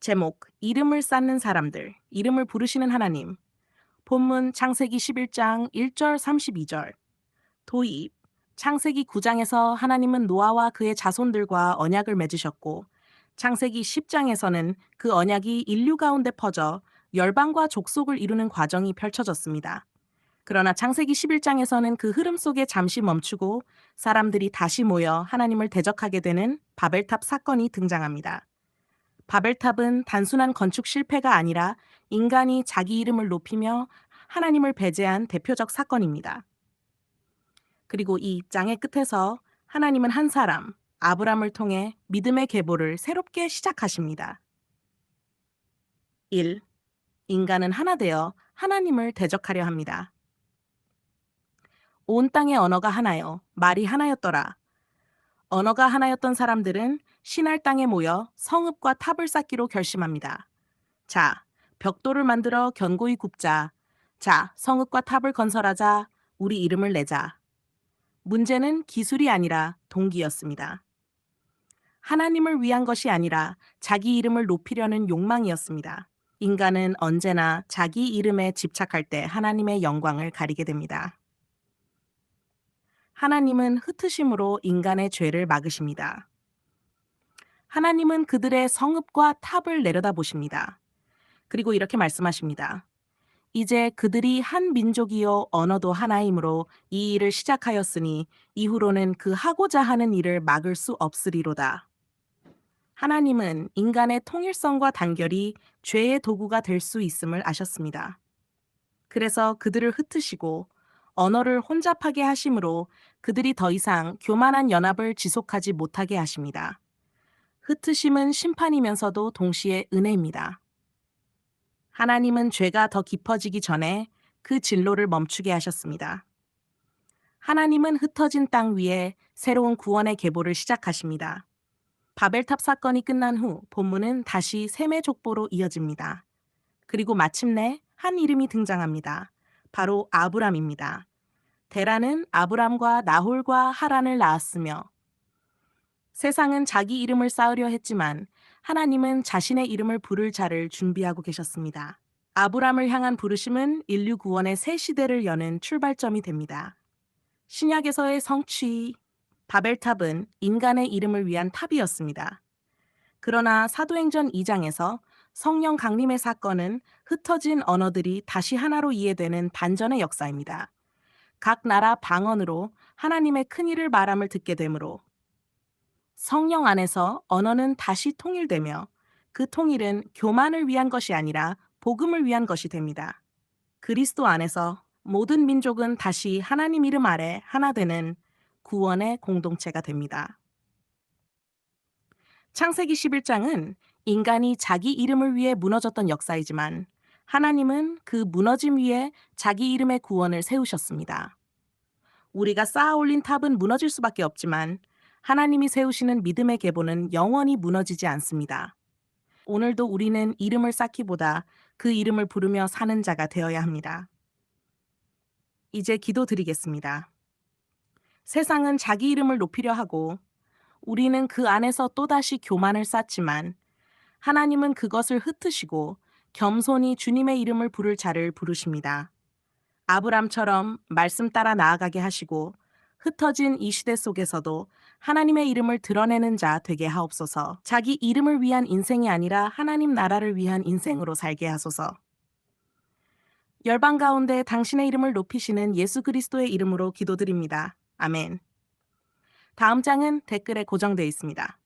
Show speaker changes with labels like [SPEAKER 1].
[SPEAKER 1] 제목, 이름을 쌓는 사람들, 이름을 부르시는 하나님. 본문 창세기 11장 1절 32절. 도입. 창세기 9장에서 하나님은 노아와 그의 자손들과 언약을 맺으셨고, 창세기 10장에서는 그 언약이 인류 가운데 퍼져 열방과 족속을 이루는 과정이 펼쳐졌습니다. 그러나 창세기 11장에서는 그 흐름 속에 잠시 멈추고 사람들이 다시 모여 하나님을 대적하게 되는 바벨탑 사건이 등장합니다. 바벨탑은 단순한 건축 실패가 아니라 인간이 자기 이름을 높이며 하나님을 배제한 대표적 사건입니다. 그리고 이 입장의 끝에서 하나님은 한 사람, 아브람을 통해 믿음의 계보를 새롭게 시작하십니다. 1. 인간은 하나 되어 하나님을 대적하려 합니다. 온 땅의 언어가 하나요, 말이 하나였더라. 언어가 하나였던 사람들은 신할 땅에 모여 성읍과 탑을 쌓기로 결심합니다. 자, 벽돌을 만들어 견고히 굽자. 자, 성읍과 탑을 건설하자. 우리 이름을 내자. 문제는 기술이 아니라 동기였습니다. 하나님을 위한 것이 아니라 자기 이름을 높이려는 욕망이었습니다. 인간은 언제나 자기 이름에 집착할 때 하나님의 영광을 가리게 됩니다. 하나님은 흩으심으로 인간의 죄를 막으십니다. 하나님은 그들의 성읍과 탑을 내려다보십니다. 그리고 이렇게 말씀하십니다. 이제 그들이 한 민족이요 언어도 하나이므로 이 일을 시작하였으니 이후로는 그 하고자 하는 일을 막을 수 없으리로다. 하나님은 인간의 통일성과 단결이 죄의 도구가 될 수 있음을 아셨습니다. 그래서 그들을 흩으시고 언어를 혼잡하게 하심으로 그들이 더 이상 교만한 연합을 지속하지 못하게 하십니다. 흩으심은 심판이면서도 동시에 은혜입니다. 하나님은 죄가 더 깊어지기 전에 그 진로를 멈추게 하셨습니다. 하나님은 흩어진 땅 위에 새로운 구원의 계보를 시작하십니다. 바벨탑 사건이 끝난 후 본문은 다시 셈의 족보로 이어집니다. 그리고 마침내 한 이름이 등장합니다. 바로 아브람입니다. 데라는 아브람과 나홀과 하란을 낳았으며 세상은 자기 이름을 쌓으려 했지만 하나님은 자신의 이름을 부를 자를 준비하고 계셨습니다. 아브람을 향한 부르심은 인류 구원의 새 시대를 여는 출발점이 됩니다. 신약에서의 성취, 바벨탑은 인간의 이름을 위한 탑이었습니다. 그러나 사도행전 2장에서 성령 강림의 사건은 흩어진 언어들이 다시 하나로 이해되는 반전의 역사입니다. 각 나라 방언으로 하나님의 큰일을 말함을 듣게 되므로 성령 안에서 언어는 다시 통일되며 그 통일은 교만을 위한 것이 아니라 복음을 위한 것이 됩니다. 그리스도 안에서 모든 민족은 다시 하나님 이름 아래 하나 되는 구원의 공동체가 됩니다. 창세기 11장은 인간이 자기 이름을 위해 무너졌던 역사이지만 하나님은 그 무너짐 위에 자기 이름의 구원을 세우셨습니다. 우리가 쌓아 올린 탑은 무너질 수밖에 없지만 하나님이 세우시는 믿음의 계보는 영원히 무너지지 않습니다. 오늘도 우리는 이름을 쌓기보다 그 이름을 부르며 사는 자가 되어야 합니다. 이제 기도드리겠습니다. 세상은 자기 이름을 높이려 하고 우리는 그 안에서 또다시 교만을 쌓지만 하나님은 그것을 흩으시고 겸손히 주님의 이름을 부를 자를 부르십니다. 아브람처럼 말씀 따라 나아가게 하시고 흩어진 이 시대 속에서도 하나님의 이름을 드러내는 자 되게 하옵소서. 자기 이름을 위한 인생이 아니라 하나님 나라를 위한 인생으로 살게 하소서. 열방 가운데 당신의 이름을 높이시는 예수 그리스도의 이름으로 기도드립니다. 아멘. 다음 장은 댓글에 고정되어 있습니다.